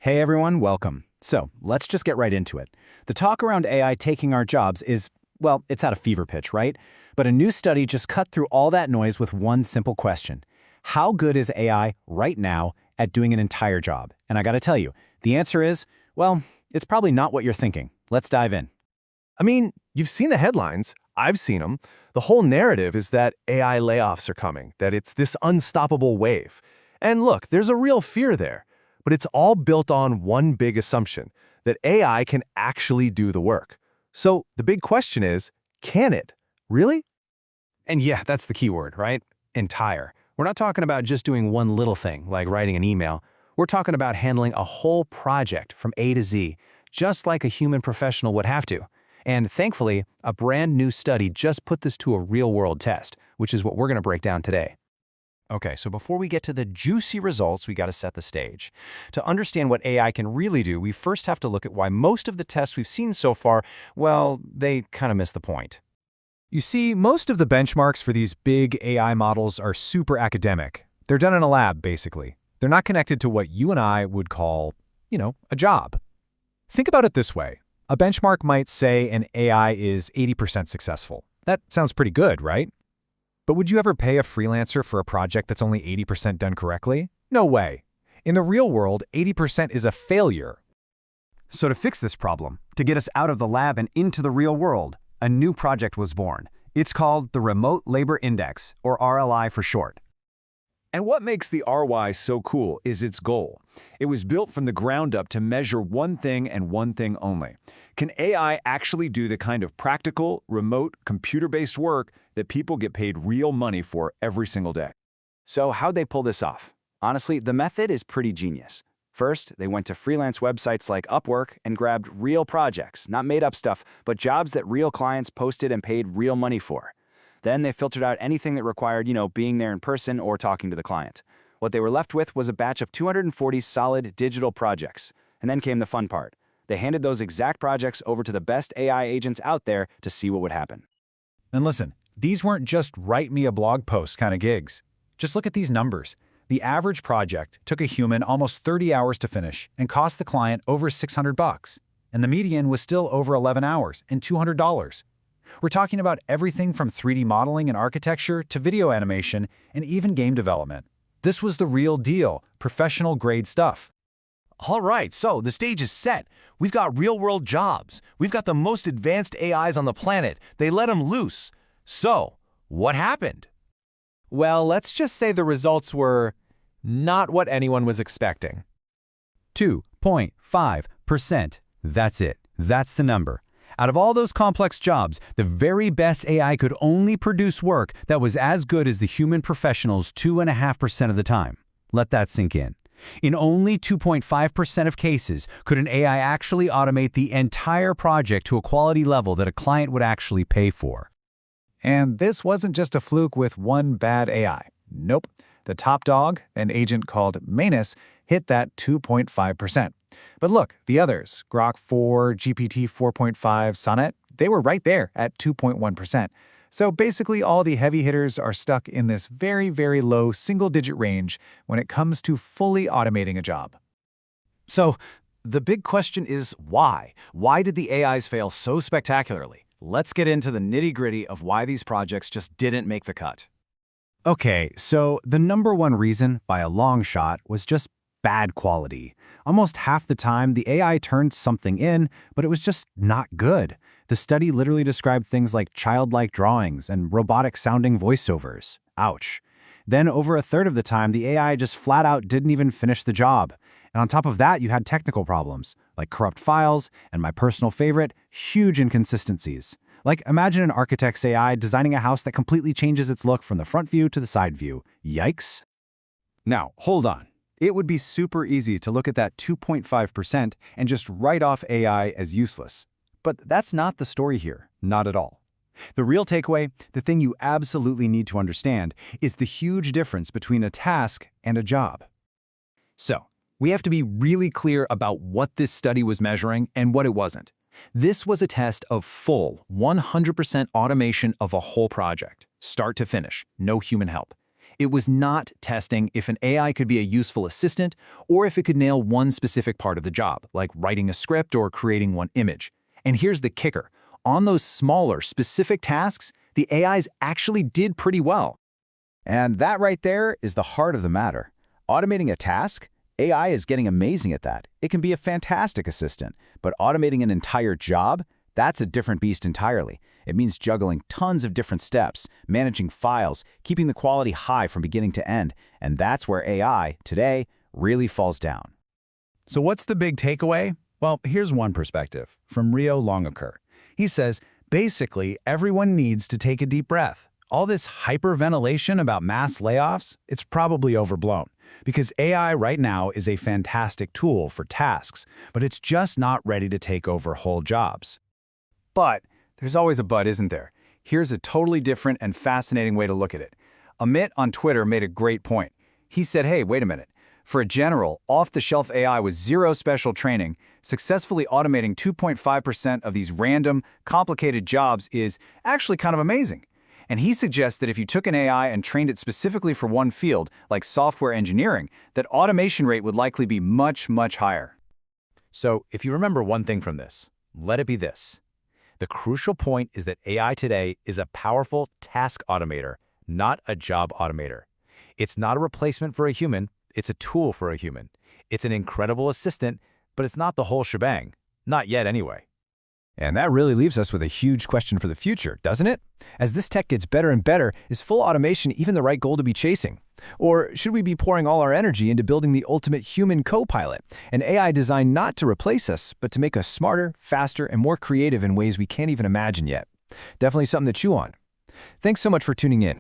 Hey everyone, welcome. So, let's just get right into it. The talk around AI taking our jobs is, well, it's at a fever pitch, right? But a new study just cut through all that noise with one simple question. How good is AI right now at doing an entire job? And I gotta tell you, the answer is, well, it's probably not what you're thinking. Let's dive in. I mean, you've seen the headlines. I've seen them. The whole narrative is that AI layoffs are coming, that it's this unstoppable wave. And look, there's a real fear there. But it's all built on one big assumption, that AI can actually do the work. So the big question is, can it? Really? And yeah, that's the key word, right? Entire. We're not talking about just doing one little thing, like writing an email. We're talking about handling a whole project from A to Z, just like a human professional would have to. And thankfully, a brand new study just put this to a real-world test, which is what we're going to break down today. Okay, so before we get to the juicy results, we got to set the stage. To understand what AI can really do, we first have to look at why most of the tests we've seen so far, well, they kind of miss the point. You see, most of the benchmarks for these big AI models are super academic. They're done in a lab, basically. They're not connected to what you and I would call, a job. Think about it this way. A benchmark might say an AI is 80% successful. That sounds pretty good, right? But would you ever pay a freelancer for a project that's only 80% done correctly? No way. In the real world, 80% is a failure. So to fix this problem, to get us out of the lab and into the real world, a new project was born. It's called the Remote Labor Index, or RLI for short. And what makes the RY so cool is its goal. It was built from the ground up to measure one thing and one thing only. Can AI actually do the kind of practical, remote, computer-based work that people get paid real money for every single day? So how'd they pull this off? Honestly, the method is pretty genius. First, they went to freelance websites like Upwork and grabbed real projects, not made-up stuff, but jobs that real clients posted and paid real money for. Then they filtered out anything that required, being there in person or talking to the client. What they were left with was a batch of 240 solid digital projects. And then came the fun part. They handed those exact projects over to the best AI agents out there to see what would happen. And listen, these weren't just write me a blog post kind of gigs. Just look at these numbers. The average project took a human almost 30 hours to finish and cost the client over $600. And the median was still over 11 hours and $200. We're talking about everything from 3D modeling and architecture to video animation and even game development. This was the real deal, professional-grade stuff. All right, so the stage is set. We've got real-world jobs. We've got the most advanced AIs on the planet. They let them loose. So, what happened? Well, let's just say the results were not what anyone was expecting. 2.5%. That's it. That's the number. Out of all those complex jobs, the very best AI could only produce work that was as good as the human professionals 2.5% of the time. Let that sink in. In only 2.5% of cases could an AI actually automate the entire project to a quality level that a client would actually pay for. And this wasn't just a fluke with one bad AI. Nope. The top dog, an agent called Manus, hit that 2.5%. But look, the others, Grok 4, GPT 4.5, Sonnet, they were right there at 2.1%. So basically all the heavy hitters are stuck in this very, very low single-digit range when it comes to fully automating a job. So the big question is why? Why did the AIs fail so spectacularly? Let's get into the nitty-gritty of why these projects just didn't make the cut. Okay, so the number one reason, by a long shot, was just bad quality. Almost half the time, the AI turned something in, but it was just not good. The study literally described things like childlike drawings and robotic-sounding voiceovers. Ouch. Then over a third of the time, the AI just flat out didn't even finish the job. And on top of that, you had technical problems, like corrupt files, and my personal favorite, huge inconsistencies. Like, imagine an architect's AI designing a house that completely changes its look from the front view to the side view. Yikes. Now, hold on. It would be super easy to look at that 2.5% and just write off AI as useless. But that's not the story here, not at all. The real takeaway, the thing you absolutely need to understand, is the huge difference between a task and a job. So, we have to be really clear about what this study was measuring and what it wasn't. This was a test of full, 100% automation of a whole project, start to finish, no human help. It was not testing if an AI could be a useful assistant or if it could nail one specific part of the job, like writing a script or creating one image. And here's the kicker. On those smaller, specific tasks, the AIs actually did pretty well. And that right there is the heart of the matter. Automating a task? AI is getting amazing at that. It can be a fantastic assistant, but automating an entire job? That's a different beast entirely. It means juggling tons of different steps, managing files, keeping the quality high from beginning to end, and that's where AI, today, really falls down. So what's the big takeaway? Well, here's one perspective from Rio Longokur. He says, basically, everyone needs to take a deep breath. All this hyperventilation about mass layoffs, it's probably overblown, because AI right now is a fantastic tool for tasks, but it's just not ready to take over whole jobs. But there's always a but, isn't there? Here's a totally different and fascinating way to look at it. Amit on Twitter made a great point. He said, hey, wait a minute. For a general, off-the-shelf AI with zero special training, successfully automating 2.5% of these random, complicated jobs is actually kind of amazing. And he suggests that if you took an AI and trained it specifically for one field, like software engineering, that automation rate would likely be much, much higher. So if you remember one thing from this, let it be this. The crucial point is that AI today is a powerful task automator, not a job automator. It's not a replacement for a human, it's a tool for a human. It's an incredible assistant, but it's not the whole shebang. Not yet anyway. And that really leaves us with a huge question for the future, doesn't it? As this tech gets better and better, is full automation even the right goal to be chasing? Or should we be pouring all our energy into building the ultimate human co-pilot, an AI designed not to replace us, but to make us smarter, faster, and more creative in ways we can't even imagine yet? Definitely something to chew on. Thanks so much for tuning in.